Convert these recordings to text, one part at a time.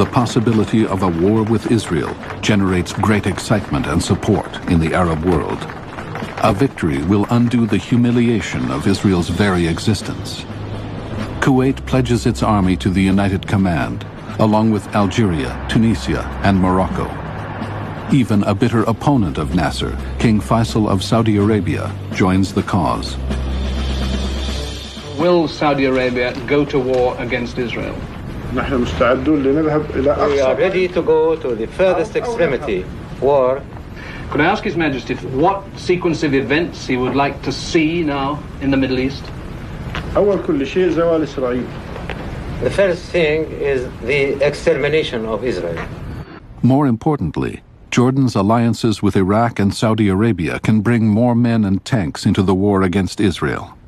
the possibility of a war with Israel generates great excitement and support in the Arab world. A victory will undo the humiliation of Israel's very existence. Kuwait pledges its army to the United Command, along with Algeria, Tunisia, and Morocco. Even a bitter opponent of Nasser, King Faisal of Saudi Arabia, joins the cause. Will Saudi Arabia go to war against Israel? We are ready to go to the furthest extremity, war. Could I ask His Majesty what sequence of events he would like to see now in the Middle East? The first thing is the extermination of Israel. More importantly, Jordan's alliances with Iraq and Saudi Arabia can bring more men and tanks into the war against Israel.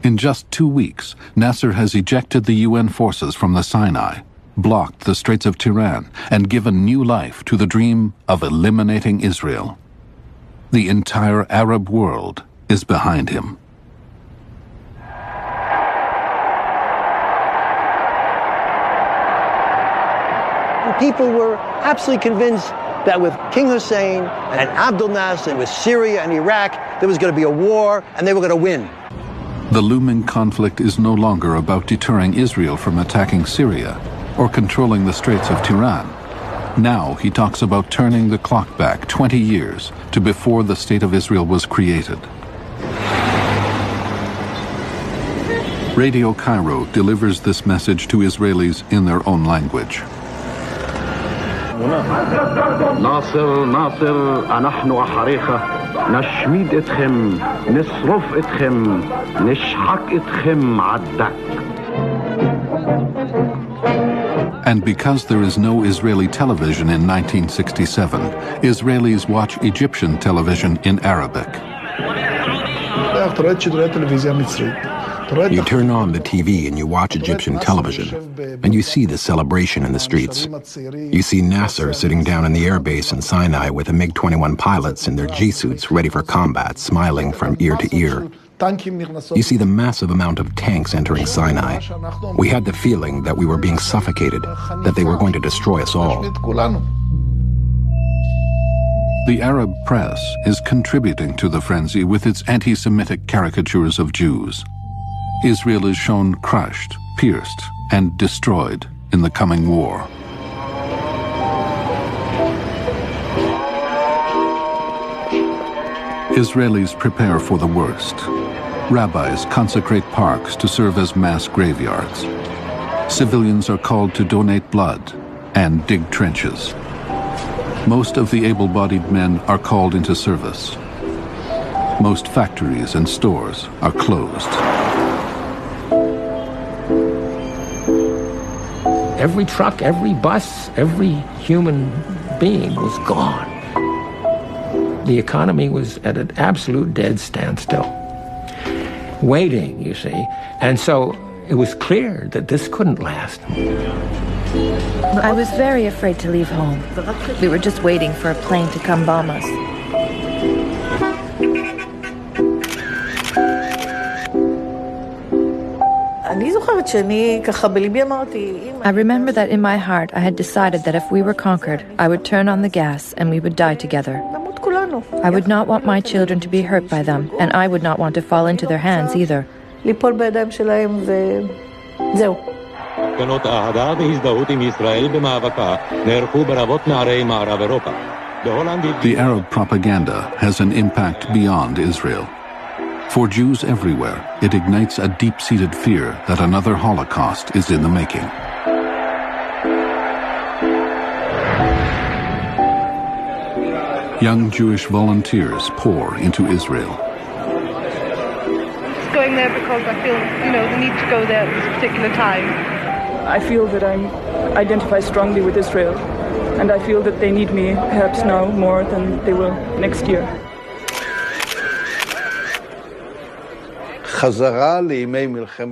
In just 2 weeks, Nasser has ejected the UN forces from the Sinai, blocked the Straits of Tiran, and given new life to the dream of eliminating Israel. The entire Arab world is behind him. People were absolutely convinced that with King Hussein and Abdel Nasser, with Syria and Iraq, there was going to be a war and they were going to win. The looming conflict is no longer about deterring Israel from attacking Syria or controlling the Straits of Tiran. Now he talks about turning the clock back 20 years to before the State of Israel was created. Radio Cairo delivers this message to Israelis in their own language. ناصر نحن أحريخة نشميد إتخم نصرف إتخم نشحك إتخم عدك. And because there is no Israeli television in 1967, Israelis watch Egyptian television in Arabic. You turn on the TV and you watch Egyptian television, and you see the celebration in the streets. You see Nasser sitting down in the airbase in Sinai with the MiG-21 pilots in their G-suits ready for combat, smiling from ear to ear. You see the massive amount of tanks entering Sinai. We had the feeling that we were being suffocated, that they were going to destroy us all. The Arab press is contributing to the frenzy with its anti-Semitic caricatures of Jews. Israel is shown crushed, pierced, and destroyed in the coming war. Israelis prepare for the worst. Rabbis consecrate parks to serve as mass graveyards. Civilians are called to donate blood and dig trenches. Most of the able-bodied men are called into service. Most factories and stores are closed. Every truck, every bus, every human being was gone. The economy was at an absolute dead standstill, waiting, you see. And so it was clear that this couldn't last. I was very afraid to leave home. We were just waiting for a plane to come bomb us. I remember that in my heart I had decided that if we were conquered, I would turn on the gas and we would die together. I would not want my children to be hurt by them, and I would not want to fall into their hands either. The Arab propaganda has an impact beyond Israel. For Jews everywhere, it ignites a deep-seated fear that another Holocaust is in the making. Young Jewish volunteers pour into Israel. Going there because I feel, the need to go there at this particular time. I feel that I identify strongly with Israel, and I feel that they need me perhaps now more than they will next year.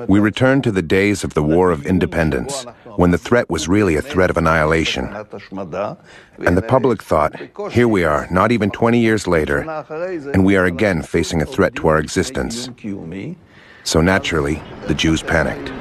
We return to the days of the War of Independence, when the threat was really a threat of annihilation. And the public thought, here we are, not even 20 years later, and we are again facing a threat to our existence. So naturally, the Jews panicked.